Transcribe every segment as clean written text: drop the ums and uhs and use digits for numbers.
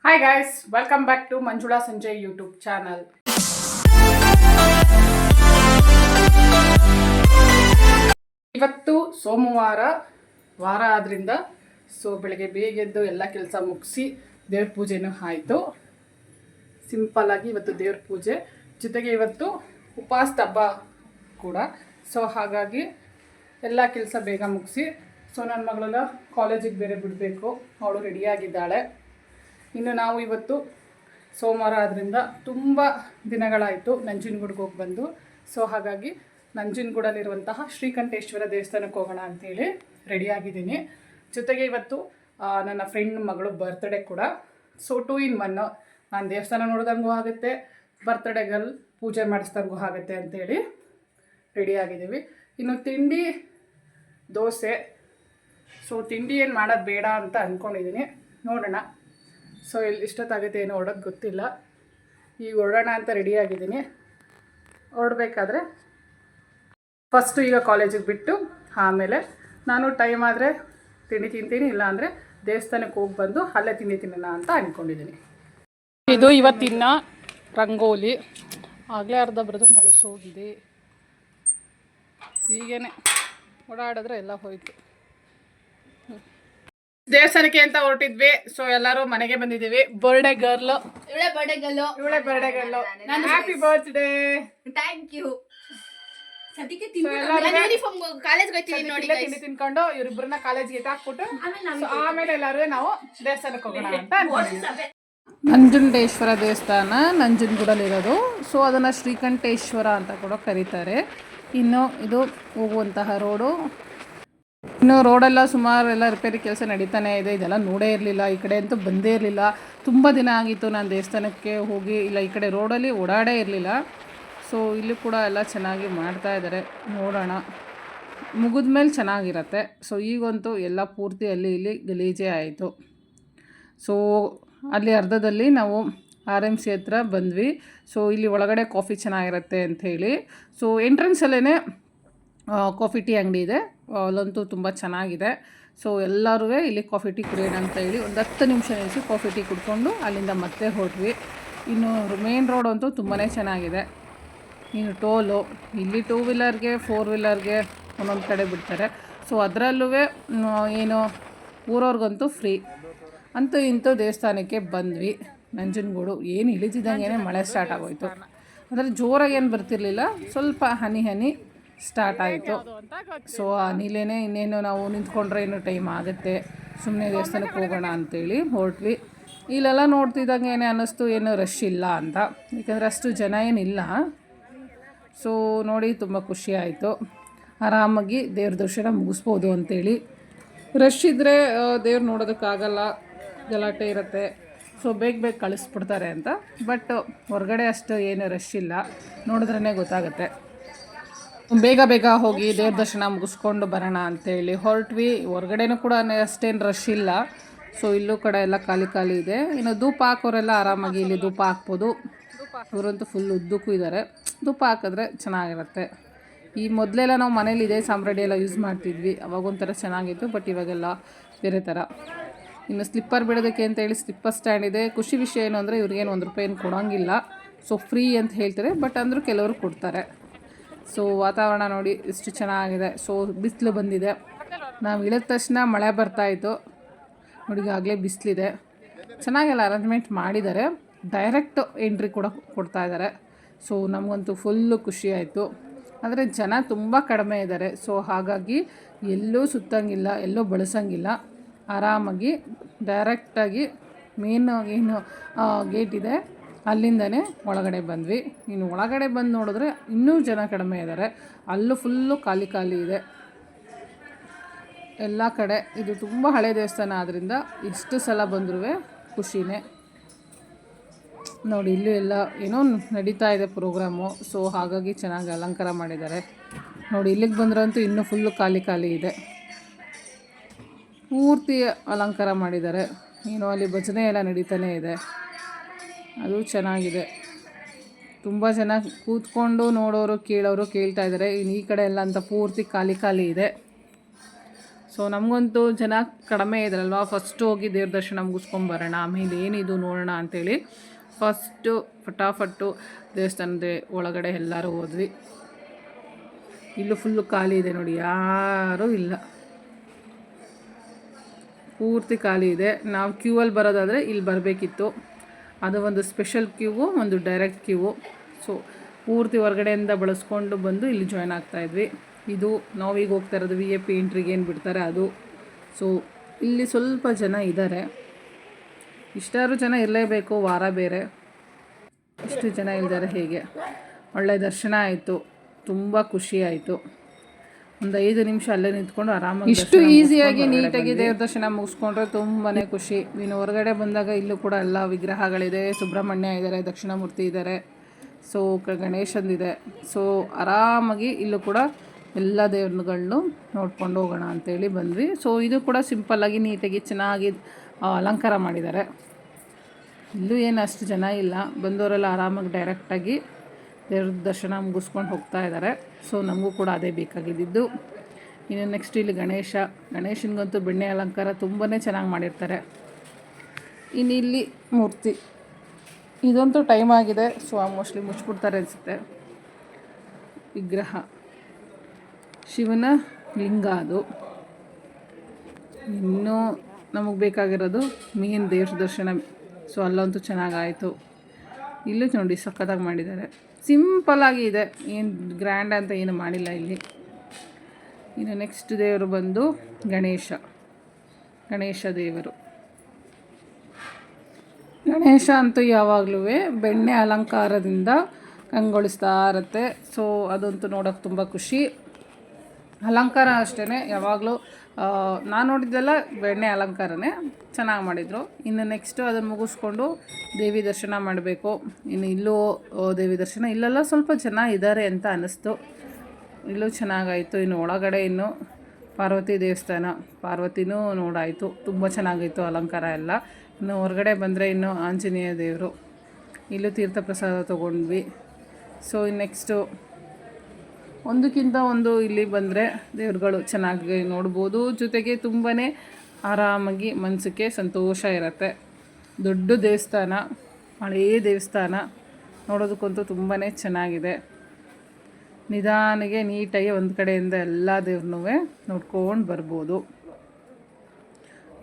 Hi guys, welcome back to Manjula Sanjay YouTube channel. ಇವತ್ತು ಸೋಮವಾರ ವಾರ ಆದ್ರಿಂದ ಬೆಳಗ್ಗೆ ಬೇಗ ಎದ್ದು ಎಲ್ಲ ಕೆಲಸ ಮುಗಿಸಿ ದೇವ್ರ ಪೂಜೆನೂ ಆಯಿತು. ಸಿಂಪಲ್ ಆಗಿ ಇವತ್ತು ದೇವ್ರ ಪೂಜೆ ಜೊತೆಗೆ ಇವತ್ತು ಉಪವಾಸದ ಹಬ್ಬ ಕೂಡ. ಹಾಗಾಗಿ ಎಲ್ಲ ಕೆಲಸ ಬೇಗ ಮುಗಿಸಿ ನನ್ನ ಮಗಳೆಲ್ಲ ಕಾಲೇಜಿಗೆ ಬೇರೆ ಬಿಡಬೇಕು, ಅವಳು ರೆಡಿಯಾಗಿದ್ದಾಳೆ. ಇನ್ನು ನಾವು ಇವತ್ತು ಸೋಮವಾರ ಆದ್ದರಿಂದ ತುಂಬ ದಿನಗಳಾಯಿತು ನಂಜನಗೂಡಿಗೆ ಹೋಗಿ ಬಂದು. ಹಾಗಾಗಿ ನಂಜನಗೂಡಲ್ಲಿರುವಂತಹ ಶ್ರೀಕಂಠೇಶ್ವರ ದೇವಸ್ಥಾನಕ್ಕೆ ಹೋಗೋಣ ಅಂಥೇಳಿ ರೆಡಿಯಾಗಿದ್ದೀನಿ. ಜೊತೆಗೆ ಇವತ್ತು ನನ್ನ ಫ್ರೆಂಡ್ ಮಗಳು ಬರ್ತ್ಡೇ ಕೂಡ. 2 in 1. ನಾನು ದೇವಸ್ಥಾನ ನೋಡಿದಂಗೂ ಆಗುತ್ತೆ, ಬರ್ತ್ಡೇ ಗರ್ಲ್ ಪೂಜೆ ಮಾಡಿಸ್ದಂಗೂ ಆಗುತ್ತೆ ಅಂಥೇಳಿ ರೆಡಿಯಾಗಿದ್ದೀವಿ. ಇನ್ನು ತಿಂಡಿ ದೋಸೆ. ತಿಂಡಿ ಏನು ಮಾಡೋದು ಬೇಡ ಅಂತ ಅಂದ್ಕೊಂಡಿದ್ದೀನಿ, ನೋಡೋಣ. ಇಷ್ಟೊತ್ತಾಗುತ್ತೆ ಏನೋ ಹೊಡೋದು ಗೊತ್ತಿಲ್ಲ. ಈಗ ಹೊರಡೋಣ ಅಂತ ರೆಡಿಯಾಗಿದ್ದೀನಿ. ಹೊರಡಬೇಕಾದ್ರೆ ಫಸ್ಟು ಈಗ ಕಾಲೇಜಿಗೆ ಬಿಟ್ಟು ಆಮೇಲೆ ನಾನು ಟೈಮ್ ಆದರೆ ತಿಂಡಿ ತಿಂತೀನಿ, ಇಲ್ಲ ಅಂದರೆ ದೇವಸ್ಥಾನಕ್ಕೆ ಹೋಗಿ ಬಂದು ಅಲ್ಲೇ ತಿಂಡಿ ತಿನ್ನೋಣ ಅಂತ ಅಂದ್ಕೊಂಡಿದ್ದೀನಿ. ಇದು ಇವತ್ತಿನ ರಂಗೋಲಿ. ಆಗಲೇ ಅರ್ಧ ಬರೆದು ಮಳಿಸೋಗಿದೆ. ಹೀಗೇನೆ ಓಡಾಡಿದ್ರೆ ಎಲ್ಲ ಹೋಯ್ತು. ದೇವಸ್ಥಾನಕ್ಕೆ ಅಂತ ಹೊರಟಿದ್ವಿ. ಎಲ್ಲರೂ ಮನೆಗೆ ಬಂದಿದ್ದೀವಿ. ಬರ್ಡೇ ಗರ್ಲ್, ಇವಳೆ birthday girl. Happy birthday. Thank you. ತಿಂಡಿ ತಿನ್ಕೊಂಡು ಇವರಿಬ್ಬರನ್ನ ಕಾಲೇಜ್ಗೆ ಹಾಕ್ಬಿಟ್ಟು ಆಮೇಲೆ ಎಲ್ಲರೂ ನಾವು ದೇವಸ್ಥಾನಕ್ಕೆ ಹೋಗೋಣ ಅಂತ ಅನ್ಕೊಂಡಿದ್ದೀವಿ. ನಂಜುಂಡೇಶ್ವರ ದೇವಸ್ಥಾನ ನಂಜನಗೂಡಲ್ಲಿರೋದು. ಅದನ್ನು ಶ್ರೀಕಂಠೇಶ್ವರ ಅಂತ ಕೂಡ ಕರೀತಾರೆ. ಇನ್ನು ಇದು ಹೋಗುವಂತಹ ರೋಡು. ಇನ್ನು ರೋಡೆಲ್ಲ ಸುಮಾರು ಎಲ್ಲ ರಿಪೇರಿ ಕೆಲಸ ನಡೀತಾನೆ ಇದೆ. ಇದೆಲ್ಲ ನೋಡೇ ಇರಲಿಲ್ಲ, ಈ ಕಡೆ ಅಂತೂ ಬಂದೇ ಇರಲಿಲ್ಲ. ತುಂಬ ದಿನ ಆಗಿತ್ತು ನಾನು ದೇವಸ್ಥಾನಕ್ಕೆ ಹೋಗಿ, ಇಲ್ಲ ಈ ಕಡೆ ರೋಡಲ್ಲಿ ಓಡಾಡೇ ಇರಲಿಲ್ಲ. ಇಲ್ಲಿ ಕೂಡ ಎಲ್ಲ ಚೆನ್ನಾಗಿ ಮಾಡ್ತಾ ಇದ್ದಾರೆ, ನೋಡೋಣ. ಮುಗಿದ ಮೇಲೆ ಚೆನ್ನಾಗಿರತ್ತೆ. ಈಗಂತೂ ಎಲ್ಲ ಪೂರ್ತಿ ಅಲ್ಲಿ ಇಲ್ಲಿ ಗಲೀಜೆ ಆಯಿತು. ಅಲ್ಲಿ ಅರ್ಧದಲ್ಲಿ ನಾವು RMC ಹತ್ರ ಬಂದ್ವಿ. ಇಲ್ಲಿ ಒಳಗಡೆ ಕಾಫಿ ಚೆನ್ನಾಗಿರುತ್ತೆ ಅಂಥೇಳಿ. ಎಂಟ್ರೆನ್ಸಲ್ಲೇ ಕಾಫಿ ಟೀ ಅಂಗಡಿ ಇದೆ, ಅಲ್ಲಂತೂ ತುಂಬ ಚೆನ್ನಾಗಿದೆ. ಎಲ್ಲರೂ ಇಲ್ಲಿ ಕಾಫಿ ಟೀ ಕುಡಿಯೋಣ ಅಂತ ಹೇಳಿ ಒಂದು 10 ನಿಮಿಷ ನಿಲ್ಲಿಸಿ ಕಾಫಿ ಟೀ ಕುಡ್ಕೊಂಡು ಅಲ್ಲಿಂದ ಮತ್ತೆ ಹೊರಟ್ವಿ. ಇನ್ನು ಮೇನ್ ರೋಡ್ ಅಂತೂ ತುಂಬಾ ಚೆನ್ನಾಗಿದೆ. ಇನ್ನು ಟೋಲು ಇಲ್ಲಿ 2 ವೀಲರ್ಗೆ 4 ವೀಲರ್ಗೆ ಒಂದೊಂದು ಕಡೆ ಬಿಡ್ತಾರೆ. ಅದರಲ್ಲೂ ಏನು ಊರವ್ರಿಗಂತೂ ಫ್ರೀ. ಅಂತೂ ಇಂತೂ ದೇವಸ್ಥಾನಕ್ಕೆ ಬಂದ್ವಿ. ನಂಜನಗೂಡು ಏನು ಇಳಿತಿದ್ದಂಗೆ ಮಳೆ ಸ್ಟಾರ್ಟ್ ಆಗೋಯಿತು. ಅಂದರೆ ಜೋರಾಗಿ ಏನು ಬರ್ತಿರ್ಲಿಲ್ಲ, ಸ್ವಲ್ಪ ಹನಿ ಸ್ಟಾರ್ಟ್ ಆಯಿತು. ಆ ನೀಲೇನೆ ಇನ್ನೇನು ನಾವು ನಿಂತ್ಕೊಂಡ್ರೆ ಇನ್ನೂ ಟೈಮ್ ಆಗುತ್ತೆ, ಸುಮ್ಮನೆ ದೇವಸ್ಥಾನಕ್ಕೆ ಹೋಗೋಣ ಅಂಥೇಳಿ ಹೊರಟ್ವಿ. ಇಲ್ಲೆಲ್ಲ ನೋಡ್ತಿದ್ದಂಗೆ ಏನೇ ಅನ್ನಿಸ್ತು, ಏನು ರಶ್ ಇಲ್ಲ ಅಂತ, ಯಾಕಂದರೆ ಅಷ್ಟು ಜನ ಏನಿಲ್ಲ. ನೋಡಿ ತುಂಬ ಖುಷಿ ಆಯಿತು. ಆರಾಮಾಗಿ ದೇವ್ರ ದರ್ಶನ ಮುಗಿಸ್ಬೋದು ಅಂಥೇಳಿ. ರಶ್ ಇದ್ದರೆ ದೇವ್ರು ನೋಡೋದಕ್ಕಾಗಲ್ಲ, ಗಲಾಟೆ ಇರುತ್ತೆ. ಬೇಗ ಕಳಿಸ್ಬಿಡ್ತಾರೆ ಅಂತ. ಬಟ್ ಹೊರಗಡೆ ಅಷ್ಟು ಏನು ರಶ್ ಇಲ್ಲ, ನೋಡಿದ್ರೇ ಗೊತ್ತಾಗುತ್ತೆ. ಬೇಗ ಹೋಗಿ ದೇವ್ರ ದರ್ಶನ ಮುಗಿಸ್ಕೊಂಡು ಬರೋಣ ಅಂಥೇಳಿ ಹೊರಟ್ವಿ. ಹೊರಗಡೆನೂ ಕೂಡ ಅಷ್ಟೇನು ರಶ್ ಇಲ್ಲ. ಇಲ್ಲೂ ಕಡೆ ಎಲ್ಲ ಖಾಲಿ ಇದೆ. ಇನ್ನು ಧೂಪ ಹಾಕೋರೆಲ್ಲ ಆರಾಮಾಗಿ ಇಲ್ಲಿ ಧೂಪ ಹಾಕ್ಬೋದು. ಇವರಂತೂ ಫುಲ್ ಉದ್ದಕ್ಕೂ ಇದ್ದಾರೆ. ಧೂಪ ಹಾಕಿದ್ರೆ ಚೆನ್ನಾಗಿರುತ್ತೆ. ಈ ಮೊದಲೆಲ್ಲ ನಾವು ಮನೇಲಿ ಇದೇ ಸಾಂಬ್ರಾಣಿ ಎಲ್ಲ ಯೂಸ್ ಮಾಡ್ತಿದ್ವಿ, ಅವಾಗೊಂಥರ ಚೆನ್ನಾಗಿತ್ತು. ಬಟ್ ಇವಾಗೆಲ್ಲ ಬೇರೆ ಥರ. ಇನ್ನು ಸ್ಲಿಪ್ಪರ್ ಬಿಡೋದಕ್ಕೆ ಅಂತೇಳಿ ಸ್ಲಿಪ್ಪರ್ ಸ್ಟ್ಯಾಂಡ್ ಇದೆ. ಖುಷಿ ವಿಷಯ ಏನು ಅಂದರೆ ಇವ್ರಿಗೇನು ₹1 ಏನು ಕೊಡೋಂಗಿಲ್ಲ. ಫ್ರೀ ಅಂತ ಹೇಳ್ತಾರೆ, ಬಟ್ ಅಂದರೂ ಕೆಲವರು ಕೊಡ್ತಾರೆ. ವಾತಾವರಣ ನೋಡಿ ಎಷ್ಟು ಚೆನ್ನಾಗಿದೆ. ಬಿಸಿಲು ಬಂದಿದೆ. ನಾವು ಇಳಿದ ತಕ್ಷಣ ಮಳೆ ಬರ್ತಾಯಿತ್ತು ನೋಡಿ, ಆಗಲೇ ಬಿಸಿಲಿದೆ. ಚೆನ್ನಾಗೆಲ್ಲ ಅರೇಂಜ್ಮೆಂಟ್ ಮಾಡಿದ್ದಾರೆ. ಡೈರೆಕ್ಟ್ ಎಂಟ್ರಿ ಕೂಡ ಕೊಡ್ತಾ ಇದ್ದಾರೆ. ನಮಗಂತೂ ಫುಲ್ಲು ಖುಷಿ ಆಯಿತು. ಆದರೆ ಜನ ತುಂಬ ಕಡಿಮೆ ಇದ್ದಾರೆ. ಹಾಗಾಗಿ ಎಲ್ಲೂ ಸುತ್ತಂಗಿಲ್ಲ, ಎಲ್ಲೂ ಬಳಸಂಗಿಲ್ಲ. ಆರಾಮಾಗಿ ಡೈರೆಕ್ಟಾಗಿ ಮೇನ್ ಏನು ಗೇಟ್ ಇದೆ ಅಲ್ಲಿಂದನೇ ಒಳಗಡೆ ಬಂದ್ವಿ. ಇನ್ನು ಒಳಗಡೆ ಬಂದು ನೋಡಿದ್ರೆ ಇನ್ನೂ ಜನ ಕಡಿಮೆ ಇದ್ದಾರೆ. ಅಲ್ಲೂ ಫುಲ್ಲು ಖಾಲಿ ಇದೆ ಎಲ್ಲ ಕಡೆ. ಇದು ತುಂಬ ಹಳೆ ದೇವಸ್ಥಾನ ಆದ್ದರಿಂದ ಎಷ್ಟು ಸಲ ಬಂದರೂ ಖುಷಿನೇ. ನೋಡಿ ಇಲ್ಲಿ ಎಲ್ಲ ಏನೋ ನಡೀತಾ ಇದೆ ಪ್ರೋಗ್ರಾಮು. ಹಾಗಾಗಿ ಚೆನ್ನಾಗಿ ಅಲಂಕಾರ ಮಾಡಿದ್ದಾರೆ. ನೋಡಿ ಇಲ್ಲಿಗೆ ಬಂದ್ರಂತೂ ಇನ್ನೂ ಫುಲ್ಲು ಖಾಲಿ ಇದೆ. ಪೂರ್ತಿ ಅಲಂಕಾರ ಮಾಡಿದ್ದಾರೆ. ಏನೋ ಅಲ್ಲಿ ಭಜನೆ ಎಲ್ಲ ನಡೀತಾನೆ ಇದೆ, ಅದು ಚೆನ್ನಾಗಿದೆ. ತುಂಬ ಜನ ಕೂತ್ಕೊಂಡು ನೋಡೋರು ಕೇಳೋರು ಕೇಳ್ತಾ ಇದ್ದಾರೆ. ಇನ್ನು ಈ ಕಡೆ ಎಲ್ಲ ಅಂತ ಪೂರ್ತಿ ಖಾಲಿ ಇದೆ. ಸೊ ನಮಗಂತೂ ಜನ ಕಡಿಮೆ ಇದ್ರಲ್ವ, ಫಸ್ಟು ಹೋಗಿ ದೇವ್ರ ದರ್ಶನ ಮುಗಿಸ್ಕೊಂಬರೋಣ, ಆಮೇಲೆ ಏನಿದು ನೋಡೋಣ ಅಂಥೇಳಿ ಫಸ್ಟು ಫಟಾಫಟ್ಟು ದೇವಸ್ಥಾನದ ಒಳಗಡೆ ಎಲ್ಲರೂ ಹೋದ್ವಿ. ಇಲ್ಲೂ ಫುಲ್ಲು ಖಾಲಿ ಇದೆ ನೋಡಿ, ಯಾರೂ ಇಲ್ಲ, ಪೂರ್ತಿ ಖಾಲಿ ಇದೆ. ನಾವು ಕ್ಯೂವಲ್ಲಿ ಬರೋದಾದರೆ ಇಲ್ಲಿ ಬರಬೇಕಿತ್ತು, ಅದು ಒಂದು ಸ್ಪೆಷಲ್ ಕ್ಯೂವು, ಒಂದು ಡೈರೆಕ್ಟ್ ಕ್ಯೂವು. ಸೊ ಪೂರ್ತಿ ಹೊರಗಡೆಯಿಂದ ಬಳಸ್ಕೊಂಡು ಬಂದು ಇಲ್ಲಿ ಜಾಯ್ನ್ ಆಗ್ತಾಯಿದ್ವಿ. ಇದು ನಾವೀಗ ಹೋಗ್ತಾ ಇರೋದು VIP ಎಂಟ್ರಿಗೆ ಏನು ಬಿಡ್ತಾರೆ ಅದು. ಸೊ ಇಲ್ಲಿ ಸ್ವಲ್ಪ ಜನ ಇದ್ದಾರೆ, ಇಷ್ಟಾರು ಜನ ಇರಲೇಬೇಕು, ವಾರ ಬೇರೆ, ಇಷ್ಟು ಜನ ಇದ್ದಾರೆ. ಹೇಗೆ ಒಳ್ಳೆ ದರ್ಶನ ಆಯಿತು, ತುಂಬ ಖುಷಿ ಆಯಿತು. ಒಂದು 5 ನಿಮಿಷ ಅಲ್ಲೇ ನಿಂತ್ಕೊಂಡು ಆರಾಮಾಗಿ ಇಷ್ಟು ಈಸಿಯಾಗಿ ನೀಟಾಗಿ ದೇವ್ರ ದರ್ಶನ ಮುಗಿಸ್ಕೊಂಡ್ರೆ ತುಂಬಾ ಖುಷಿ. ಇನ್ನು ಹೊರಗಡೆ ಬಂದಾಗ ಇಲ್ಲೂ ಕೂಡ ಎಲ್ಲ ವಿಗ್ರಹಗಳಿದೆ, ಸುಬ್ರಹ್ಮಣ್ಯ ಇದ್ದಾರೆ, ದಕ್ಷಿಣಾಮೂರ್ತಿ ಇದ್ದಾರೆ, ಸೊ ಗಣೇಶಂದಿದೆ. ಸೊ ಆರಾಮಾಗಿ ಇಲ್ಲೂ ಕೂಡ ಎಲ್ಲ ದೇವ್ರುಗಳನ್ನು ನೋಡ್ಕೊಂಡು ಹೋಗೋಣ ಅಂಥೇಳಿ ಬಂದ್ವಿ. ಸೊ ಇದು ಕೂಡ ಸಿಂಪಲ್ಲಾಗಿ ನೀಟಾಗಿ ಚೆನ್ನಾಗಿ ಅಲಂಕಾರ ಮಾಡಿದ್ದಾರೆ. ಇಲ್ಲೂ ಏನು ಅಷ್ಟು ಜನ ಇಲ್ಲ, ಬಂದವರೆಲ್ಲ ಆರಾಮಾಗಿ ಡೈರೆಕ್ಟಾಗಿ ದೇವ್ರ ದರ್ಶನ ಮುಗಿಸ್ಕೊಂಡು ಹೋಗ್ತಾ ಇದ್ದಾರೆ. ಸೊ ನಮಗೂ ಕೂಡ ಅದೇ ಬೇಕಾಗಿದ್ದು. ಇನ್ನು ನೆಕ್ಸ್ಟ್ ಇಲ್ಲಿ ಗಣೇಶನಿಗಂತೂ ಬೆಣ್ಣೆ ಅಲಂಕಾರ ತುಂಬಾ ಚೆನ್ನಾಗಿ ಮಾಡಿರ್ತಾರೆ. ಇನ್ನು ಇಲ್ಲಿ ಮೂರ್ತಿ, ಇದಂತೂ ಟೈಮ್ ಆಗಿದೆ, ಸೊ ಮೋಸ್ಟ್ಲಿ ಮುಚ್ಚಿಬಿಡ್ತಾರೆ ಅನಿಸುತ್ತೆ. ವಿಗ್ರಹ ಶಿವನ ಲಿಂಗ ಅದು. ಇನ್ನೂ ನಮಗೆ ಬೇಕಾಗಿರೋದು ಮೇನ್ ದೇವ್ರ ದರ್ಶನ. ಸೊ ಅಲ್ಲಂತೂ ಚೆನ್ನಾಗಾಯಿತು. ಇಲ್ಲೂ ನೋಡಿ ಸಖತ್ತಾಗಿ ಮಾಡಿದ್ದಾರೆ, ಸಿಂಪಲ್ಲಾಗಿ ಇದೆ, ಏನು ಗ್ರ್ಯಾಂಡ್ ಅಂತ ಏನು ಮಾಡಿಲ್ಲ ಇಲ್ಲಿ. ಇನ್ನು ನೆಕ್ಸ್ಟ್ ದೇವರು ಬಂದು ಗಣೇಶ ದೇವರು. ಗಣೇಶ ಅಂತೂ ಯಾವಾಗಲೂ ಬೆಣ್ಣೆ ಅಲಂಕಾರದಿಂದ ಕಂಗೊಳಿಸ್ತಾ ಇರುತ್ತೆ. ಸೊ ಅದಂತೂ ನೋಡೋಕ್ಕೆ ತುಂಬ ಖುಷಿ. ಅಲಂಕಾರ ಅಷ್ಟೇ, ಯಾವಾಗಲೂ ನಾನು ನೋಡಿದ್ದೆಲ್ಲ ಬೆಣ್ಣೆ ಅಲಂಕಾರನೇ ಚೆನ್ನಾಗಿ ಮಾಡಿದರು. ಇನ್ನು ನೆಕ್ಸ್ಟು ಅದನ್ನು ಮುಗಿಸ್ಕೊಂಡು ದೇವಿ ದರ್ಶನ ಮಾಡಬೇಕು. ಇನ್ನು ಇಲ್ಲೂ ದೇವಿ ದರ್ಶನ, ಇಲ್ಲೆಲ್ಲ ಸ್ವಲ್ಪ ಜನ ಇದ್ದಾರೆ ಅಂತ ಅನ್ನಿಸ್ತು, ಇಲ್ಲೂ ಚೆನ್ನಾಗಾಯಿತು. ಇನ್ನು ಒಳಗಡೆ ಇನ್ನು ಪಾರ್ವತಿ ದೇವಸ್ಥಾನ, ಪಾರ್ವತಿನೂ ನೋಡಾಯಿತು, ತುಂಬ ಚೆನ್ನಾಗಿತ್ತು ಅಲಂಕಾರ ಎಲ್ಲ. ಇನ್ನು ಹೊರಗಡೆ ಬಂದರೆ ಇನ್ನು ಆಂಜನೇಯ ದೇವರು, ಇಲ್ಲೂ ತೀರ್ಥ ಪ್ರಸಾದ ತೊಗೊಂಡ್ವಿ. ಸೊ ನೆಕ್ಸ್ಟು ಒಂದಕ್ಕಿಂತ ಒಂದು ಇಲ್ಲಿ ಬಂದರೆ ದೇವ್ರುಗಳು ಚೆನ್ನಾಗಿ ನೋಡ್ಬೋದು, ಜೊತೆಗೆ ತುಂಬಾ ಆರಾಮಾಗಿ ಮನಸ್ಸಿಗೆ ಸಂತೋಷ ಇರುತ್ತೆ. ದೊಡ್ಡ ದೇವಸ್ಥಾನ, ಹಳೆಯ ದೇವಸ್ಥಾನ, ನೋಡೋದಕ್ಕಂತೂ ತುಂಬಾ ಚೆನ್ನಾಗಿದೆ. ನಿಧಾನಿಗೆ ನೀಟಾಗಿ ಒಂದು ಕಡೆಯಿಂದ ಎಲ್ಲ ದೇವ್ರನ್ನೂ ನೋಡ್ಕೊಂಡು ಬರ್ಬೋದು.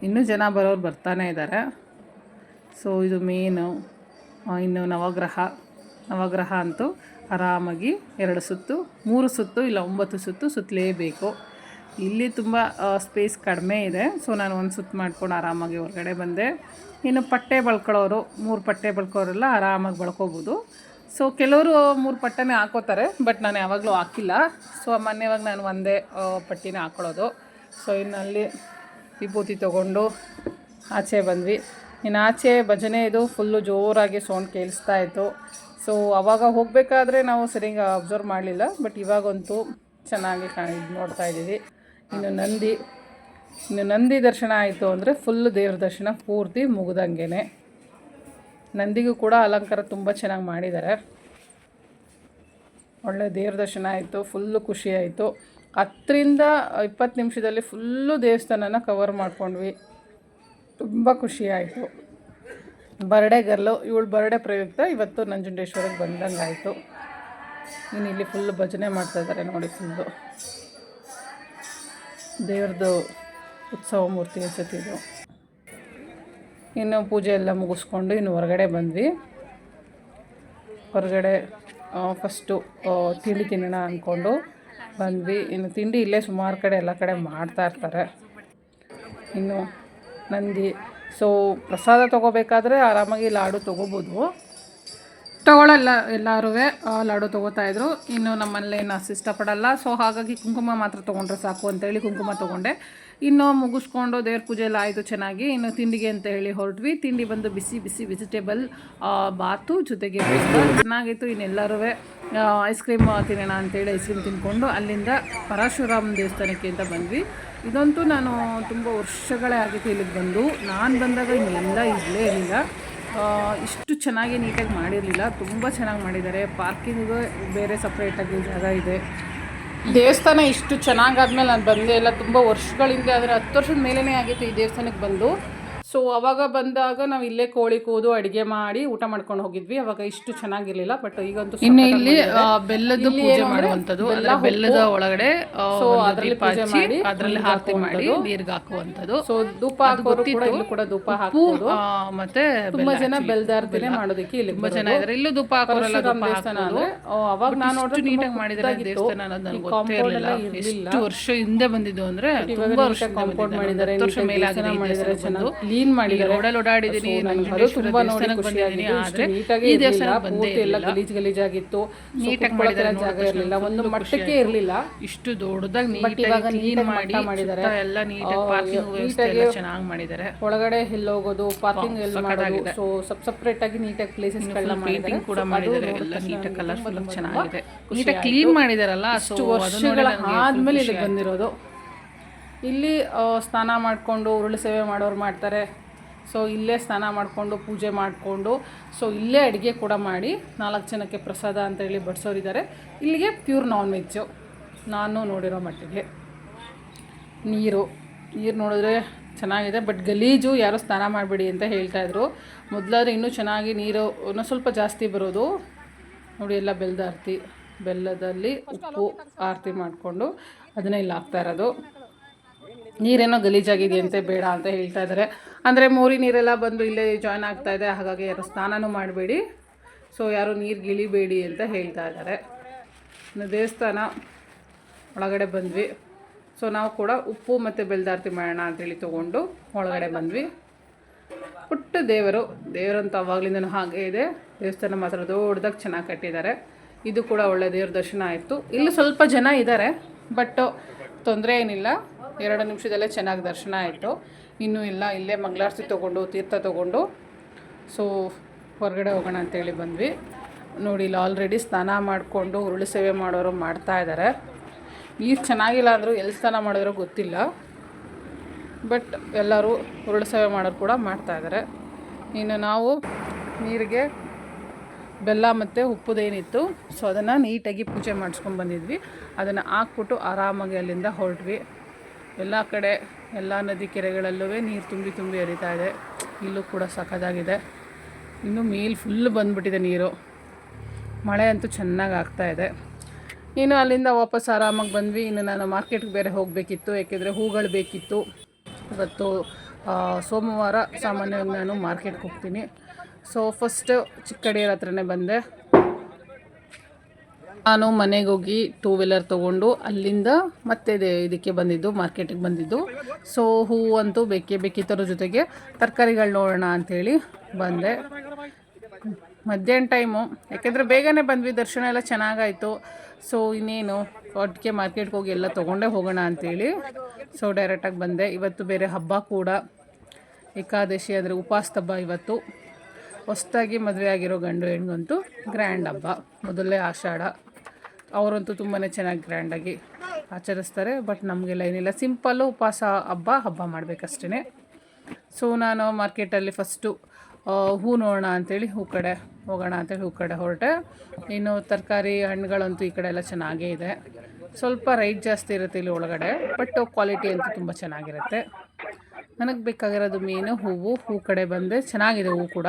ಇನ್ನೂ ಜನ ಬರೋರು ಬರ್ತಾನೆ ಇದ್ದಾರೆ. ಸೊ ಇದು ಮೇನು. ಇನ್ನು ನವಗ್ರಹ ಅಂತೂ ಆರಾಮಾಗಿ 2 ಸುತ್ತು 3 ಸುತ್ತು ಇಲ್ಲ 9 ಸುತ್ತು ಸುತ್ತಲೇಬೇಕು. ಇಲ್ಲಿ ತುಂಬ ಸ್ಪೇಸ್ ಕಡಿಮೆ ಇದೆ, ಸೊ ನಾನು 1 ಸುತ್ತು ಮಾಡ್ಕೊಂಡು ಆರಾಮಾಗಿ ಹೊರಗಡೆ ಬಂದೆ. ಇನ್ನು ಪಟ್ಟೆ ಬಳ್ಕೊಳ್ಳೋರು, 3 ಪಟ್ಟೆ ಬಳ್ಕೊಳ್ಳೋರೆಲ್ಲ ಆರಾಮಾಗಿ ಬಳ್ಕೊಬೋದು. ಸೊ ಕೆಲವರು 3 ಪಟ್ಟೆನೇ ಹಾಕೋತಾರೆ, ಬಟ್ ನಾನು ಯಾವಾಗಲೂ ಹಾಕಿಲ್ಲ. ಸೊ ಮೊನ್ನೆವಾಗ ನಾನು ಒಂದೇ ಪಟ್ಟಿನೇ ಹಾಕ್ಕೊಳ್ಳೋದು. ಸೊ ಇನ್ನಲ್ಲಿ ವಿಭೂತಿ ತೊಗೊಂಡು ಆಚೆ ಬಂದ್ವಿ. ಇನ್ನು ಆಚೆ ಭಜನೆ ಇದು ಫುಲ್ಲು ಜೋರಾಗಿ ಸೌಂಡ್ ಕೇಳಿಸ್ತಾ ಇತ್ತು. ಸೊ ಆವಾಗ ಹೋಗಬೇಕಾದ್ರೆ ನಾವು ಸರಿಯಾಗಿ ಅಬ್ಸರ್ವ್ ಮಾಡಲಿಲ್ಲ, ಬಟ್ ಇವಾಗಂತೂ ಚೆನ್ನಾಗಿ ನೋಡ್ತಾ ಇದ್ದೀವಿ. ಇನ್ನು ನಂದಿ ದರ್ಶನ ಆಯಿತು ಅಂದರೆ ಫುಲ್ಲು ದೇವ್ರ ದರ್ಶನ ಪೂರ್ತಿ ಮುಗಿದಂಗೆ. ನಂದಿಗೂ ಕೂಡ ಅಲಂಕಾರ ತುಂಬ ಚೆನ್ನಾಗಿ ಮಾಡಿದ್ದಾರೆ. ಒಳ್ಳೆ ದೇವ್ರ ದರ್ಶನ ಆಯಿತು, ಫುಲ್ಲು ಖುಷಿ ಆಯಿತು. 10ರಿಂದ 20 ನಿಮಿಷದಲ್ಲಿ ಫುಲ್ಲು ದೇವಸ್ಥಾನನ ಕವರ್ ಮಾಡ್ಕೊಂಡ್ವಿ, ತುಂಬ ಖುಷಿ ಆಯಿತು. ಬರ್ಡೇ ಗರ್ಲು, ಇವಳು ಬರ್ಡೇ ಪ್ರಯುಕ್ತ ಇವತ್ತು ನಂಜುಂಡೇಶ್ವರಿಗೆ ಬಂದಂಗೆ ಆಯಿತು. ಇನ್ನು ಇಲ್ಲಿ ಫುಲ್ಲು ಭಜನೆ ಮಾಡ್ತಾಯಿದ್ದಾರೆ ನೋಡಿ, ಫುಲ್ಲು ದೇವ್ರದ್ದು ಉತ್ಸವ ಮೂರ್ತಿ ಅನ್ಸುತ್ತಿದ್ದು. ಇನ್ನು ಪೂಜೆ ಎಲ್ಲ ಮುಗಿಸ್ಕೊಂಡು ಇನ್ನು ಹೊರಗಡೆ ಬಂದ್ವಿ. ಹೊರಗಡೆ ಫಸ್ಟು ತಿಂಡಿ ತಿನ್ನೋಣ ಅಂದ್ಕೊಂಡು ಬಂದ್ವಿ. ಇನ್ನು ತಿಂಡಿ ಇಲ್ಲೇ ಸುಮಾರು ಕಡೆ ಎಲ್ಲ ಕಡೆ ಮಾಡ್ತಾಯಿರ್ತಾರೆ. ಇನ್ನು ನಂದಿ, ಸೊ ಪ್ರಸಾದ ತೊಗೋಬೇಕಾದ್ರೆ ಆರಾಮಾಗಿ ಲಾಡು ತೊಗೋಬೋದು, ತೊಗೊಳ್ಳಲ್ಲ ಎಲ್ಲರೂ ಲಾಡು ತೊಗೋತಾಯಿದ್ರು. ಇನ್ನು ನಮ್ಮಲ್ಲಿ ಏನು ಅಷ್ಟು ಇಷ್ಟಪಡಲ್ಲ, ಸೊ ಹಾಗಾಗಿ ಕುಂಕುಮ ಮಾತ್ರ ತೊಗೊಂಡ್ರೆ ಸಾಕು ಅಂತೇಳಿ ಕುಂಕುಮ ತೊಗೊಂಡೆ. ಇನ್ನು ಮುಗಿಸ್ಕೊಂಡು ದೇವ್ರ ಪೂಜೆ ಎಲ್ಲ ಆಯಿತು ಚೆನ್ನಾಗಿ. ಇನ್ನು ತಿಂಡಿಗೆ ಅಂತ ಹೇಳಿ ಹೊರಟ್ವಿ. ತಿಂಡಿ ಬಂದು ಬಿಸಿ ಬಿಸಿ ವೆಜಿಟೇಬಲ್ ಬಾತು ಜೊತೆಗೆ ಚೆನ್ನಾಗಿತ್ತು. ಇನ್ನೆಲ್ಲರೂ ಐಸ್ ಕ್ರೀಮ್ ತಿನ್ನೋಣ ಅಂತೇಳಿ ಐಸ್ ಕ್ರೀಮ್ ತಿಂದ್ಕೊಂಡು ಅಲ್ಲಿಂದ ಪರಶುರಾಮ ದೇವಸ್ಥಾನಕ್ಕೆ ಅಂತ ಬಂದ್ವಿ. ಇದಂತೂ ನಾನು ತುಂಬ ವರ್ಷಗಳೇ ಆಗಿತ್ತು ಇಲ್ಲಿಗೆ ಬಂದು. ನಾನು ಬಂದಾಗ ಇನ್ನೆಲ್ಲ ಇರಲೇ ಇರಲಿಲ್ಲ, ಇಷ್ಟು ಚೆನ್ನಾಗಿ ನೀಟಾಗಿ ಮಾಡಿರಲಿಲ್ಲ. ತುಂಬ ಚೆನ್ನಾಗಿ ಮಾಡಿದ್ದಾರೆ. ಪಾರ್ಕಿಂಗ್ ಬೇರೆ ಸಪ್ರೇಟಾಗಿ ಜಾಗ ಇದೆ. ದೇವಸ್ಥಾನ ಇಷ್ಟು ಚೆನ್ನಾಗಾದ್ಮೇಲೆ ನಾನು ಬಂದೇ ಇಲ್ಲ. ತುಂಬ ವರ್ಷಗಳಿಂದ, ಆದರೆ 10 ವರ್ಷದ ಮೇಲೇ ಆಗಿತ್ತು ಈ ದೇವಸ್ಥಾನಕ್ಕೆ ಬಂದು. ಸೊ ಅವಾಗ ಬಂದಾಗ ನಾವು ಇಲ್ಲೇ ಕೋಳಿ ಕೂದು ಅಡುಗೆ ಮಾಡಿ ಊಟ ಮಾಡ್ಕೊಂಡು ಹೋಗಿದ್ವಿ. ಅವಾಗ ಇಷ್ಟು ಚೆನ್ನಾಗಿರಲಿಲ್ಲ, ಬಟ್ ಈಗಂತೂ ಇನ್ನು ಇಲ್ಲಿ ಬೆಲ್ಲದ ಪೂಜೆ ಮಾಡುವಂಥದ್ದು, ಬೆಲ್ಲದ ಒಳಗಡೆ ಸೊ ಅದರಲ್ಲಿ ಪೂಜೆ ಮಾಡಿ ಅದರಲ್ಲಿ ಆರತಿ ಮಾಡಿ ನೀರಿಗೆ ಹಾಕುವಂಥದ್ದು. ಸೊ ಧೂಪ ಹಾಕೋರು ಕೂಡ ಇಲ್ಲೂ ಕೂಡ ಧೂಪ ಹಾಕೋದು. ಮತ್ತೆ ತುಂಬಾ ಜನ ಬೆಲ್ಲದ ಆರತಿನೇ ಮಾಡೋದಕ್ಕೆ ಇಲ್ಲಿ ತುಂಬಾ ಜನ ಇದ್ದಾರೆ. ಇಲ್ಲೂ ಧೂಪ ಹಾಕೋರೆಲ್ಲ ದೇವಸ್ಥಾನ ಅಂದ್ರೆ ಅವಾಗ ನಾನು ನೋಡಿದ್ರೆ ನೀಟಾಗಿ ಮಾಡಿದ್ದಾರೆ ದೇವಸ್ಥಾನ ಅನ್ನೋದು ನನಗೆ ಗೊತ್ತೇ ಇರಲಿಲ್ಲ. ಎಷ್ಟು ವರ್ಷ ಹಿಂದೆ ಬಂದಿದ್ದು ಅಂದ್ರೆ ತುಂಬಾ ವರ್ಷ ಕಾಂಪೌಂಡ್ ಮಾಡಿದ್ದಾರೆ, ವರ್ಷ ಮೇಲೆ ಆಗಿದೆ ಮಾಡಿದ್ದಾರೆ, ಚೆನ್ನಾಗಿ ಕ್ಲೀನ್ ಮಾಡಿದ್ದಾರೆ. ರೋಡಲ್ಲಿ ಓಡಾಡಿದ್ದೀನಿ, ತುಂಬಾ ನೋಡಿ ಖುಷಿ ಆಗಿದೆ. ಆದ್ರೆ ಈ ದೇವಸ್ಥಾನ ಪೂರ್ತಿ ಎಲ್ಲ ಗಲೀಜಾಗಿತ್ತು, ನೀಟಾಗಿ ಮಾಡಿದ್ದಾರೆ, ಜಾಗ ಇರಲಿಲ್ಲ, ಒಂದು ಮಟ್ಟಕ್ಕೆ ಇರಲಿಲ್ಲ. ಇಷ್ಟು ದೊಡ್ಡದಾಗಿ ನೀಟಾಗಿ ಮಾಡಿದ್ದಾರೆ, ಎಲ್ಲ ನೀಟಾಗಿ ಪಾರ್ಕಿಂಗ್ ವ್ಯವಸ್ಥೆ ಎಲ್ಲ ಚೆನ್ನಾಗಿ ಮಾಡಿದ್ದಾರೆ. ಒಳಗಡೆ ಎಲ್ಲಿ ಹೋಗೋದು, ಪಾರ್ಕಿಂಗ್ ಎಲ್ಲಿ ಮಾಡೋದು, ಸೊ ಸಪ್ರೇಟ್ ಆಗಿ ನೀಟಾಗಿ ಪ್ಲೇಸಸ್ ಪೇಂಟಿಂಗ್ ಕೂಡ ಮಾಡಿದ್ದಾರೆ, ಎಲ್ಲ ನೀಟಾಗಿ ಕಲರ್ಫುಲ್ ಚೆನ್ನಾಗಿದೆ, ನೀಟಾಗಿ ಕ್ಲೀನ್ ಮಾಡಿದಾರಲ್ಲ. ಅಷ್ಟು ವರ್ಷಗಳ ಆದ್ಮೇಲೆ ಇಲ್ಲಿ ಬಂದಿರೋದು. ಇಲ್ಲಿ ಸ್ನಾನ ಮಾಡಿಕೊಂಡು ಉರುಳು ಸೇವೆ ಮಾಡೋರು ಮಾಡ್ತಾರೆ. ಸೊ ಇಲ್ಲೇ ಸ್ನಾನ ಮಾಡಿಕೊಂಡು ಪೂಜೆ ಮಾಡಿಕೊಂಡು ಸೊ ಇಲ್ಲೇ ಅಡುಗೆ ಕೂಡ ಮಾಡಿ 4 ಜನಕ್ಕೆ ಪ್ರಸಾದ ಅಂತೇಳಿ ಬಡಿಸೋರಿದ್ದಾರೆ. ಇಲ್ಲಿಗೆ ಪ್ಯೂರ್ ನಾನ್ ವೆಜ್ಜು ನಾನು ನೋಡಿರೋ ಮಟ್ಟಿಗೆ. ನೀರು ನೋಡಿದ್ರೆ ಚೆನ್ನಾಗಿದೆ, ಬಟ್ ಗಲೀಜು, ಯಾರು ಸ್ನಾನ ಮಾಡಬೇಡಿ ಅಂತ ಹೇಳ್ತಾಯಿದ್ರು. ಮೊದಲಾದ್ರೆ ಇನ್ನೂ ಚೆನ್ನಾಗಿ ನೀರು ಇನ್ನೂ ಸ್ವಲ್ಪ ಜಾಸ್ತಿ ಬರೋದು. ನೋಡಿ ಎಲ್ಲ ಬೆಲ್ಲದ ಆರತಿ, ಬೆಲ್ಲದಲ್ಲಿ ಉಪ್ಪು ಆರತಿ ಮಾಡಿಕೊಂಡು ಅದನ್ನೇ ಇಲ್ಲಿ ಹಾಕ್ತಾ ಇರೋದು. ನೀರೇನೋ ಗಲೀಜಾಗಿದೆಯಂತೆ, ಬೇಡ ಅಂತ ಹೇಳ್ತಾ ಇದ್ದಾರೆ. ಅಂದರೆ ಮೋರಿ ನೀರೆಲ್ಲ ಬಂದು ಇಲ್ಲೇ ಜಾಯ್ನ್ ಆಗ್ತಾ ಇದೆ, ಹಾಗಾಗಿ ಯಾರು ಸ್ನಾನನೂ ಮಾಡಬೇಡಿ, ಸೊ ಯಾರು ನೀರು ಗಿಳಿಬೇಡಿ ಅಂತ ಹೇಳ್ತಾ ಇದ್ದಾರೆ. ದೇವಸ್ಥಾನ ಒಳಗಡೆ ಬಂದ್ವಿ. ಸೊ ನಾವು ಕೂಡ ಉಪ್ಪು ಮತ್ತು ಬೆಲ್ಲದಾರತಿ ಮಾಡೋಣ ಅಂತೇಳಿ ತೊಗೊಂಡು ಒಳಗಡೆ ಬಂದ್ವಿ. ಪುಟ್ಟ ದೇವರಂತ ಅವಾಗಲಿಂದನೂ ಹಾಗೆ ಇದೆ. ದೇವಸ್ಥಾನ ಮಾತ್ರ ದೊಡ್ಡದಾಗಿ ಚೆನ್ನಾಗಿ ಕಟ್ಟಿದ್ದಾರೆ. ಇದು ಕೂಡ ಒಳ್ಳೆ ದೇವ್ರ ದರ್ಶನ ಆಯಿತು. ಇಲ್ಲಿ ಸ್ವಲ್ಪ ಜನ ಇದ್ದಾರೆ, ಬಟ್ ತೊಂದರೆ ಏನಿಲ್ಲ, 2 ನಿಮಿಷದಲ್ಲೇ ಚೆನ್ನಾಗಿ ದರ್ಶನ ಆಯಿತು. ಇನ್ನೂ ಇಲ್ಲ, ಇಲ್ಲೇ ಮಂಗಳಾರತಿ ತೊಗೊಂಡು ತೀರ್ಥ ತೊಗೊಂಡು ಸೊ ಹೊರಗಡೆ ಹೋಗೋಣ ಅಂತೇಳಿ ಬಂದ್ವಿ. ನೋಡಿ ಇಲ್ಲಿ ಆಲ್ರೆಡಿ ಸ್ನಾನ ಮಾಡಿಕೊಂಡು ಉರುಳು ಸೇವೆ ಮಾಡೋರು ಮಾಡ್ತಾ ಇದ್ದಾರೆ. ನೀರು ಚೆನ್ನಾಗಿಲ್ಲ ಅಂದರೂ ಎಲ್ಲಿ ಸ್ನಾನ ಮಾಡಿದ್ರೋ ಗೊತ್ತಿಲ್ಲ, ಬಟ್ ಎಲ್ಲರೂ ಉರುಳು ಸೇವೆ ಮಾಡೋರು ಕೂಡ ಮಾಡ್ತಾಯಿದ್ದಾರೆ. ಇನ್ನು ನಾವು ನೀರಿಗೆ ಬೆಲ್ಲ ಮತ್ತು ಉಪ್ಪುದೇನಿತ್ತು ಸೊ ಅದನ್ನು ನೀಟಾಗಿ ಪೂಜೆ ಮಾಡಿಸ್ಕೊಂಡು ಬಂದಿದ್ವಿ. ಅದನ್ನು ಹಾಕ್ಬಿಟ್ಟು ಆರಾಮಾಗಿ ಅಲ್ಲಿಂದ ಹೊರಟ್ವಿ. ಎಲ್ಲ ಕಡೆ ಎಲ್ಲ ನದಿ ಕೆರೆಗಳಲ್ಲೂ ನೀರು ತುಂಬಿ ಹರಿತಾ ಇದೆ. ಇಲ್ಲೂ ಕೂಡ ಸಖತ್ತಾಗಿದೆ. ಇನ್ನೂ ಮೇಲ್ ಫುಲ್ ಬಂದುಬಿಟ್ಟಿದೆ ನೀರು. ಮಳೆ ಅಂತೂ ಚೆನ್ನಾಗಿ ಆಗ್ತಾಯಿದೆ. ಇನ್ನು ಅಲ್ಲಿಂದ ವಾಪಸ್ ಆರಾಮಾಗಿ ಬಂದ್ವಿ. ಇನ್ನು ನಾನು ಮಾರ್ಕೆಟ್ಗೆ ಬೇರೆ ಹೋಗಬೇಕಿತ್ತು, ಯಾಕೆಂದರೆ ಹೂಗಳು ಬೇಕಿತ್ತು. ಇವತ್ತು ಸೋಮವಾರ ಸಾಮಾನ್ಯವಾಗಿ ನಾನು ಮಾರ್ಕೆಟ್ಗೆ ಹೋಗ್ತೀನಿ. ಸೊ ಫಸ್ಟ್ ಚಿಕ್ಕಡಿಯರ ಹತ್ರನೇ ಬಂದೆ. ನಾನು ಮನೆಗೆ ಹೋಗಿ 2 ವೀಲರ್ ತೊಗೊಂಡು ಅಲ್ಲಿಂದ ಮತ್ತೆ ಇದಕ್ಕೆ ಬಂದಿದ್ದು, ಮಾರ್ಕೆಟಿಗೆ ಬಂದಿದ್ದು. ಸೊ ಹೂವು ಅಂತೂ ಬೇಕಿತ್ತರ ಜೊತೆಗೆ ತರಕಾರಿಗಳು ನೋಡೋಣ ಅಂಥೇಳಿ ಬಂದೆ. ಮಧ್ಯಾಹ್ನ ಟೈಮು, ಯಾಕೆಂದರೆ ಬೇಗನೆ ಬಂದ್ವಿ, ದರ್ಶನ ಎಲ್ಲ ಚೆನ್ನಾಗಾಯಿತು. ಸೊ ಇನ್ನೇನು ಒಟ್ಟಿಗೆ ಮಾರ್ಕೆಟ್ಗೆ ಹೋಗಿ ಎಲ್ಲ ತೊಗೊಂಡೇ ಹೋಗೋಣ ಅಂಥೇಳಿ ಸೊ ಡೈರೆಕ್ಟಾಗಿ ಬಂದೆ. ಇವತ್ತು ಬೇರೆ ಹಬ್ಬ ಕೂಡ, ಏಕಾದಶಿ, ಅಂದರೆ ಉಪವಾಸ ಹಬ್ಬ ಇವತ್ತು. ಹೊಸದಾಗಿ ಮದುವೆ ಆಗಿರೋ ಗಂಡು ಹೆಣ್ಗಂತೂ ಗ್ರ್ಯಾಂಡ್ ಹಬ್ಬ, ಮೊದಲೇ ಆಷಾಢ. ಅವರಂತೂ ತುಂಬಾ ಚೆನ್ನಾಗಿ ಗ್ರ್ಯಾಂಡಾಗಿ ಆಚರಿಸ್ತಾರೆ. ಬಟ್ ನಮಗೆಲ್ಲ ಏನಿಲ್ಲ, ಸಿಂಪಲ್ಲು ಉಪವಾಸ ಹಬ್ಬ ಮಾಡಬೇಕಷ್ಟೇ. ಸೊ ನಾನು ಮಾರ್ಕೆಟಲ್ಲಿ ಫಸ್ಟು ಹೂ ನೋಡೋಣ ಅಂಥೇಳಿ ಹೂ ಕಡೆ ಹೋಗೋಣ ಅಂತೇಳಿ ಹೂ ಕಡೆ ಹೊರಟೆ. ಇನ್ನು ತರಕಾರಿ ಹಣ್ಣುಗಳಂತೂ ಈ ಕಡೆ ಎಲ್ಲ ಚೆನ್ನಾಗೇ ಇದೆ. ಸ್ವಲ್ಪ ರೈಟ್ ಜಾಸ್ತಿ ಇರುತ್ತೆ ಇಲ್ಲಿ ಒಳಗಡೆ, ಬಟ್ ಕ್ವಾಲಿಟಿ ಅಂತೂ ತುಂಬ ಚೆನ್ನಾಗಿರುತ್ತೆ. ನನಗೆ ಬೇಕಾಗಿರೋದು ಮೇನು ಹೂ ಕಡೆ ಬಂದೆ. ಚೆನ್ನಾಗಿದೆ ಹೂ ಕೂಡ,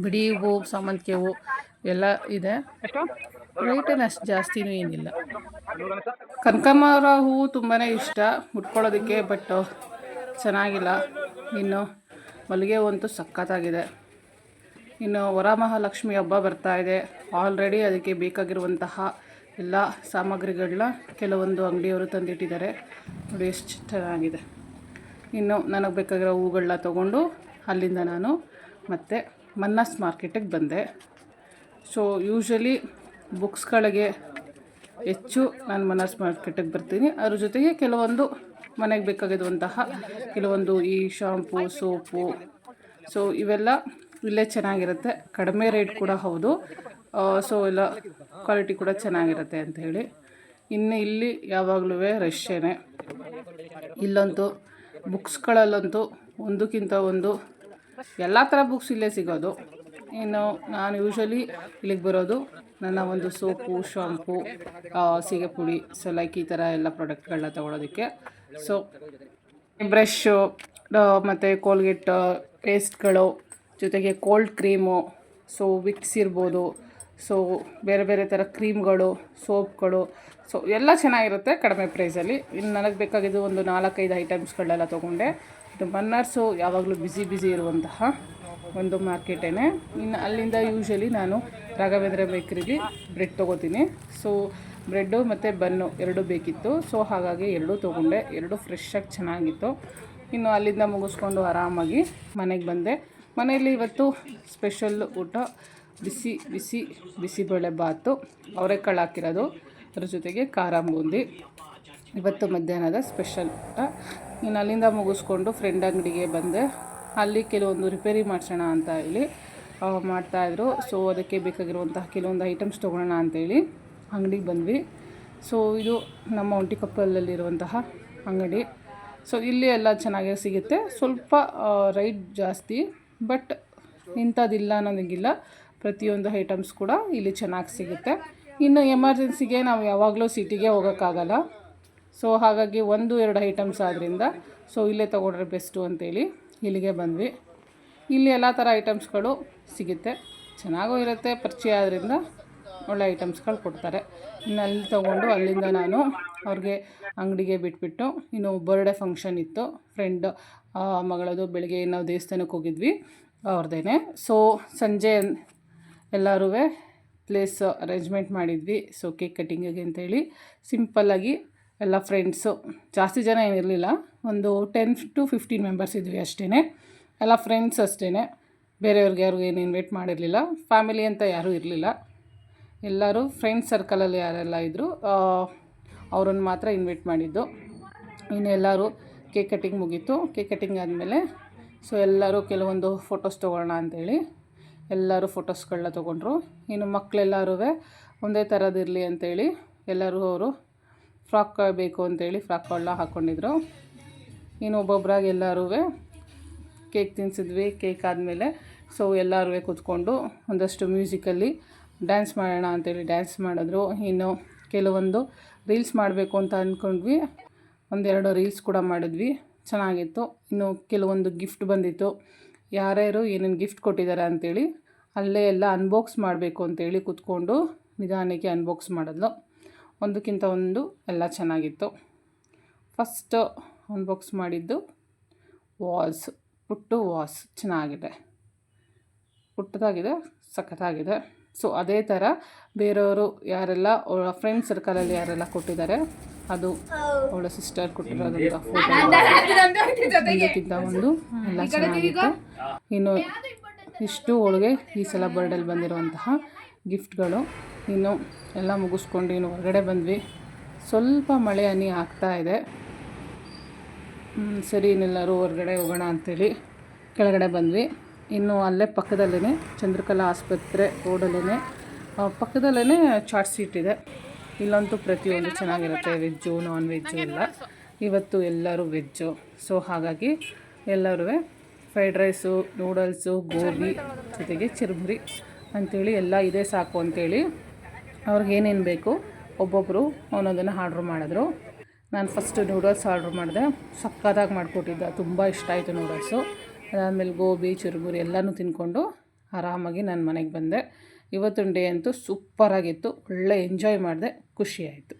ಬಿಡಿ ಹೂವು, ಸಾಮಂತಿಗೆ ಹೂವು ಎಲ್ಲ ಇದೆ. ರೇಟೇನು ಅಷ್ಟು ಜಾಸ್ತಿನೂ ಏನಿಲ್ಲ. ಕನಕಾಂಬರ ಹೂವು ತುಂಬಾ ಇಷ್ಟ ಉಟ್ಕೊಳ್ಳೋದಕ್ಕೆ, ಬಟ್ ಚೆನ್ನಾಗಿಲ್ಲ. ಇನ್ನು ಮಲ್ಲಿಗೆ ಹೂವು ಅಂತೂ ಸಖತ್ತಾಗಿದೆ. ಇನ್ನು ವರಮಹಾಲಕ್ಷ್ಮಿ ಹಬ್ಬ ಬರ್ತಾ ಇದೆ. ಆಲ್ರೆಡಿ ಅದಕ್ಕೆ ಬೇಕಾಗಿರುವಂತಹ ಎಲ್ಲ ಸಾಮಗ್ರಿಗಳನ್ನ ಕೆಲವೊಂದು ಅಂಗಡಿಯವರು ತಂದಿಟ್ಟಿದ್ದಾರೆ. ನೋಡಿ ಎಷ್ಟು ಚೆನ್ನಾಗಿದೆ. ಇನ್ನು ನನಗೆ ಬೇಕಾಗಿರೋ ಹೂಗಳನ್ನ ತೊಗೊಂಡು ಅಲ್ಲಿಂದ ನಾನು ಮತ್ತೆ ಮನ್ನಾಸ್ ಮಾರ್ಕೆಟಿಗೆ ಬಂದೆ. ಸೊ ಯೂಶ್ವಲಿ ಬುಕ್ಸ್ಗಳಿಗೆ ಹೆಚ್ಚು ನಾನು ಮನ್ನಾಸ್ ಮಾರ್ಕೆಟಿಗೆ ಬರ್ತೀನಿ. ಅದ್ರ ಜೊತೆಗೆ ಕೆಲವೊಂದು ಮನೆಗೆ ಬೇಕಾಗಿರುವಂತಹ ಕೆಲವೊಂದು ಈ ಶಾಂಪು, ಸೋಪು, ಸೊ ಇವೆಲ್ಲ ಇಲ್ಲೇ ಚೆನ್ನಾಗಿರುತ್ತೆ. ಕಡಿಮೆ ರೇಟ್ ಕೂಡ ಹೌದು. ಸೊ ಎಲ್ಲ ಕ್ವಾಲಿಟಿ ಕೂಡ ಚೆನ್ನಾಗಿರುತ್ತೆ ಅಂತ ಹೇಳಿ. ಇನ್ನು ಇಲ್ಲಿ ಯಾವಾಗಲೂ ರಶ್ಶೇನೆ. ಇಲ್ಲಂತೂ ಬುಕ್ಸ್ಗಳಲ್ಲಂತೂ ಒಂದಕ್ಕಿಂತ ಒಂದು ಎಲ್ಲ ಥರ ಬುಕ್ಸ್ ಇಲ್ಲೇ ಸಿಗೋದು. ಇನ್ನು ನಾನು ಯೂಶ್ವಲಿ ಇಲ್ಲಿಗೆ ಬರೋದು ನನ್ನ ಒಂದು ಸೋಪು, ಶಾಂಪು, ಸೀಗೆ ಪುಡಿ, ಸೊ ಲೈಕ್ ಈ ಥರ ಎಲ್ಲ ಪ್ರಾಡಕ್ಟ್ಗಳನ್ನ ತೊಗೊಳೋದಕ್ಕೆ. ಸೊ ಬ್ರಷ್ಷು ಮತ್ತು ಕೋಲ್ಗೇಟ್ ಪೇಸ್ಟ್ಗಳು, ಜೊತೆಗೆ ಕೋಲ್ಡ್ ಕ್ರೀಮು, ಸೊ ವಿಕ್ಸ್ ಇರ್ಬೋದು, ಸೊ ಬೇರೆ ಬೇರೆ ಥರ ಕ್ರೀಮ್ಗಳು, ಸೋಪ್ಗಳು, ಸೊ ಎಲ್ಲ ಚೆನ್ನಾಗಿರುತ್ತೆ ಕಡಿಮೆ ಪ್ರೈಸಲ್ಲಿ. ಇನ್ನು ನನಗೆ ಬೇಕಾಗಿದ್ದು ಒಂದು 4-5 ಐಟಮ್ಸ್ಗಳನ್ನೆಲ್ಲ ತೊಗೊಂಡೆ. ಇದು ಮನ್ನರ್ಸು ಯಾವಾಗಲೂ ಬ್ಯುಸಿ ಇರುವಂತಹ ಒಂದು ಮಾರ್ಕೆಟೇನೆ. ಇನ್ನು ಅಲ್ಲಿಂದ ಯೂಶ್ವಲಿ ನಾನು ರಾಘವೇಂದ್ರ ಬೇಕ್ರಿಲಿ ಬ್ರೆಡ್ ತೊಗೋತೀನಿ. ಸೊ ಬ್ರೆಡ್ಡು ಮತ್ತು ಬನ್ನು ಎರಡೂ ಬೇಕಿತ್ತು. ಸೊ ಹಾಗಾಗಿ ಎರಡೂ ತೊಗೊಂಡೆ. ಎರಡೂ ಫ್ರೆಶ್ಶಾಗಿ ಚೆನ್ನಾಗಿತ್ತು. ಇನ್ನು ಅಲ್ಲಿಂದ ಮುಗಿಸ್ಕೊಂಡು ಆರಾಮಾಗಿ ಮನೆಗೆ ಬಂದೆ. ಮನೆಯಲ್ಲಿ ಇವತ್ತು ಸ್ಪೆಷಲ್ ಊಟ ಬಿಸಿಬೇಳೆ ಬಾತು, ಅವರೆಕಾಳು ಹಾಕಿರೋದು, ಅದ್ರ ಜೊತೆಗೆ ಖಾರ ಬೂಂದಿ ಇವತ್ತು ಮಧ್ಯಾಹ್ನದ ಸ್ಪೆಷಲ್ ಊಟ. ಇನ್ನು ಅಲ್ಲಿಂದ ಮುಗಿಸ್ಕೊಂಡು ಫ್ರೆಂಡ್ ಅಂಗಡಿಗೆ ಬಂದೆ. ಅಲ್ಲಿ ಕೆಲವೊಂದು ರಿಪೇರಿ ಮಾಡಿಸೋಣ ಅಂತ ಹೇಳಿ ಮಾಡ್ತಾಯಿದ್ರು. ಸೊ ಅದಕ್ಕೆ ಬೇಕಾಗಿರುವಂತಹ ಕೆಲವೊಂದು ಐಟಮ್ಸ್ ತೊಗೊಳ್ಳೋಣ ಅಂತೇಳಿ ಅಂಗಡಿಗೆ ಬಂದ್ವಿ. ಸೊ ಇದು ನಮ್ಮ ಒಂಟಿಕೊಪ್ಪಲಲ್ಲಿರುವಂತಹ ಅಂಗಡಿ. ಸೊ ಇಲ್ಲಿ ಎಲ್ಲ ಚೆನ್ನಾಗೇ ಸಿಗುತ್ತೆ. ಸ್ವಲ್ಪ ರೈಟ್ ಜಾಸ್ತಿ, ಬಟ್ ಇಂಥದ್ದಿಲ್ಲ ಅನ್ನೋದಂಗಿಲ್ಲ. ಪ್ರತಿಯೊಂದು ಐಟಮ್ಸ್ ಕೂಡ ಇಲ್ಲಿ ಚೆನ್ನಾಗಿ ಸಿಗುತ್ತೆ. ಇನ್ನು ಎಮರ್ಜೆನ್ಸಿಗೆ ನಾವು ಯಾವಾಗಲೂ ಸಿಟಿಗೆ ಹೋಗೋಕ್ಕಾಗಲ್ಲ. ಸೊ ಹಾಗಾಗಿ 1-2 ಐಟಮ್ಸ್ ಆದ್ದರಿಂದ ಸೊ ಇಲ್ಲೇ ತೊಗೊಂಡ್ರೆ ಬೆಸ್ಟು ಅಂತೇಳಿ ಇಲ್ಲಿಗೆ ಬಂದ್ವಿ. ಇಲ್ಲಿ ಎಲ್ಲ ಥರ ಐಟಮ್ಸ್ಗಳು ಸಿಗುತ್ತೆ, ಚೆನ್ನಾಗೂ ಇರುತ್ತೆ. ಪರಿಚಯ ಆದ್ದರಿಂದ ಒಳ್ಳೆ ಐಟಮ್ಸ್ಗಳು ಕೊಡ್ತಾರೆ. ಇನ್ನು ಅಲ್ಲಿ ತೊಗೊಂಡು ಅಲ್ಲಿಂದ ನಾನು ಅವ್ರಿಗೆ ಅಂಗಡಿಗೆ ಬಿಟ್ಬಿಟ್ಟು, ಇನ್ನು ಬರ್ಡೇ ಫಂಕ್ಷನ್ ಇತ್ತು ಫ್ರೆಂಡ್ ಮಗಳದು. ಬೆಳಗ್ಗೆ ನಾವು ದೇವಸ್ಥಾನಕ್ಕೆ ಹೋಗಿದ್ವಿ ಅವ್ರದ್ದೇನೆ. ಸೊ ಸಂಜೆ ಎಲ್ಲರೂ ಪ್ಲೇಸ್ ಅರೇಂಜ್ಮೆಂಟ್ ಮಾಡಿದ್ವಿ. ಸೊ ಕೇಕ್ ಕಟ್ಟಿಂಗಿಗೆ ಅಂತೇಳಿ ಸಿಂಪಲ್ಲಾಗಿ ಎಲ್ಲ ಫ್ರೆಂಡ್ಸು, ಜಾಸ್ತಿ ಜನ ಏನಿರಲಿಲ್ಲ, ಒಂದು 10-15 ಮೆಂಬರ್ಸ್ ಇದ್ವಿ ಅಷ್ಟೇ. ಎಲ್ಲ ಫ್ರೆಂಡ್ಸ್ ಅಷ್ಟೇ, ಬೇರೆಯವ್ರಿಗೆ ಯಾರಿಗೂ ಏನು ಇನ್ವೈಟ್ ಮಾಡಿರಲಿಲ್ಲ. ಫ್ಯಾಮಿಲಿ ಅಂತ ಯಾರೂ ಇರಲಿಲ್ಲ. ಎಲ್ಲರೂ ಫ್ರೆಂಡ್ಸ್ ಸರ್ಕಲಲ್ಲಿ ಯಾರೆಲ್ಲ ಇದ್ದರು ಅವ್ರನ್ನ ಮಾತ್ರ ಇನ್ವೈಟ್ ಮಾಡಿದ್ದು. ಇನ್ನು ಎಲ್ಲರೂ ಕೇಕ್ ಕಟ್ಟಿಂಗ್ ಮುಗೀತು. ಕೇಕ್ ಕಟ್ಟಿಂಗ್ ಆದಮೇಲೆ ಸೊ ಎಲ್ಲರೂ ಕೆಲವೊಂದು ಫೋಟೋಸ್ ತೊಗೊಳ್ಳೋಣ ಅಂಥೇಳಿ ಎಲ್ಲರೂ ಫೋಟೋಸ್ಗಳನ್ನ ತೊಗೊಂಡ್ರು. ಇನ್ನು ಮಕ್ಕಳೆಲ್ಲರೂ ಒಂದೇ ಥರದಿರಲಿ ಅಂಥೇಳಿ ಎಲ್ಲರೂ ಅವರು ಫ್ರಾಕ್ ಬೇಕು ಅಂತೇಳಿ ಫ್ರಾಕ್ಗಳನ್ನ ಹಾಕ್ಕೊಂಡಿದ್ರು. ಇನ್ನು ಒಬ್ಬೊಬ್ಬರಾಗಿ ಎಲ್ಲರೂ ಕೇಕ್ ತಿನ್ನಿಸಿದ್ವಿ. ಕೇಕ್ ಆದಮೇಲೆ ಸೊ ಎಲ್ಲರೂ ಕೂತ್ಕೊಂಡು ಒಂದಷ್ಟು ಮ್ಯೂಸಿಕಲ್ಲಿ ಡ್ಯಾನ್ಸ್ ಮಾಡೋಣ ಅಂತೇಳಿ ಡ್ಯಾನ್ಸ್ ಮಾಡಿದ್ರು. ಇನ್ನು ಕೆಲವೊಂದು ರೀಲ್ಸ್ ಮಾಡಬೇಕು ಅಂತ ಅಂದ್ಕೊಂಡ್ವಿ. 1-2 ರೀಲ್ಸ್ ಕೂಡ ಮಾಡಿದ್ವಿ, ಚೆನ್ನಾಗಿತ್ತು. ಇನ್ನು ಕೆಲವೊಂದು ಗಿಫ್ಟ್ ಬಂದಿತ್ತು. ಯಾರ್ಯಾರು ಏನೇನು ಗಿಫ್ಟ್ ಕೊಟ್ಟಿದ್ದಾರೆ ಅಂಥೇಳಿ ಅಲ್ಲೇ ಎಲ್ಲ ಅನ್ಬಾಕ್ಸ್ ಮಾಡಬೇಕು ಅಂತೇಳಿ ಕೂತ್ಕೊಂಡು ನಿಧಾನಕ್ಕೆ ಅನ್ಬಾಕ್ಸ್ ಮಾಡಿದ್ಲು. ಒಂದಕ್ಕಿಂತ ಒಂದು ಎಲ್ಲ ಚೆನ್ನಾಗಿತ್ತು. ಫಸ್ಟ್ ಅನ್ಬಾಕ್ಸ್ ಮಾಡಿದ್ದು ಪುಟ್ಟು ವಾಸ್ ಚೆನ್ನಾಗಿದೆ, ಪುಟ್ಟದಾಗಿದೆ, ಸಖತ್ತಾಗಿದೆ. ಸೊ ಅದೇ ಥರ ಬೇರೆಯವರು ಯಾರೆಲ್ಲ ಅವಳ ಫ್ರೆಂಡ್ ಸರ್ಕಲಲ್ಲಿ ಯಾರೆಲ್ಲ ಕೊಟ್ಟಿದ್ದಾರೆ, ಅದು ಅವಳ ಸಿಸ್ಟರ್ ಕೊಟ್ಟಿರೋದಂಥ ಫೋಟೋ ಇದಕ್ಕಿಂತ ಒಂದು ಎಲ್ಲ ಚೆನ್ನಾಗಿತ್ತು. ಇನ್ನು ಇಷ್ಟು ಅವಳಿಗೆ ಈ ಸಲ ಬರ್ಡೇಲಿ ಬಂದಿರುವಂತಹ ಗಿಫ್ಟ್ಗಳು. ಇನ್ನು ಎಲ್ಲ ಮುಗಿಸ್ಕೊಂಡು ಇನ್ನು ಹೊರಗಡೆ ಬಂದ್ವಿ. ಸ್ವಲ್ಪ ಮಳೆ ಹನಿ ಆಗ್ತಾ ಇದೆ. ಸರಿ ಇನ್ನೆಲ್ಲರೂ ಹೊರಗಡೆ ಹೋಗೋಣ ಅಂಥೇಳಿ ಕೆಳಗಡೆ ಬಂದ್ವಿ. ಇನ್ನು ಅಲ್ಲೇ ಪಕ್ಕದಲ್ಲೇ ಚಂದ್ರಕಲಾ ಆಸ್ಪತ್ರೆ ರೋಡಲ್ಲೇ ಪಕ್ಕದಲ್ಲೇ ಚಾಟ್ ಸೀಟ್ ಇದೆ. ಇಲ್ಲಂತೂ ಪ್ರತಿಯೊಂದು ಚೆನ್ನಾಗಿರುತ್ತೆ, ವೆಜ್ಜು ನಾನ್ ವೆಜ್ಜು ಎಲ್ಲ. ಇವತ್ತು ಎಲ್ಲರೂ ವೆಜ್ಜು. ಸೊ ಹಾಗಾಗಿ ಎಲ್ಲರೂ ಫ್ರೈಡ್ ರೈಸು, ನೂಡಲ್ಸು, ಗೋಬಿ ಜೊತೆಗೆ ಚಿರುಮುರಿ ಅಂಥೇಳಿ ಎಲ್ಲ ಇದೇ ಸಾಕು ಅಂಥೇಳಿ ಅವ್ರಿಗೇನೇನು ಬೇಕು ಒಬ್ಬೊಬ್ಬರು ಒಂದೊಂದನ್ನು ಆರ್ಡ್ರ್ ಮಾಡಿದ್ರು. ನಾನು ಫಸ್ಟು ನೂಡಲ್ಸ್ ಆರ್ಡ್ರ್ ಮಾಡಿದೆ. ಸಕ್ಕತ್ತಾಗಿ ಮಾಡಿಕೊಟ್ಟಿದ್ದೆ, ತುಂಬ ಇಷ್ಟ ಆಯಿತು ನೂಡಲ್ಸು. ಅದಾದಮೇಲೆ ಗೋಬಿ, ಚುರುಮುರಿ ಎಲ್ಲನೂ ತಿಂದ್ಕೊಂಡು ಆರಾಮಾಗಿ ನಾನು ಮನೆಗೆ ಬಂದೆ. ಇವತ್ತಿನ ಡೇ ಅಂತೂ ಸೂಪರಾಗಿತ್ತು, ಒಳ್ಳೆ ಎಂಜಾಯ್ ಮಾಡಿದೆ, ಖುಷಿಯಾಯಿತು.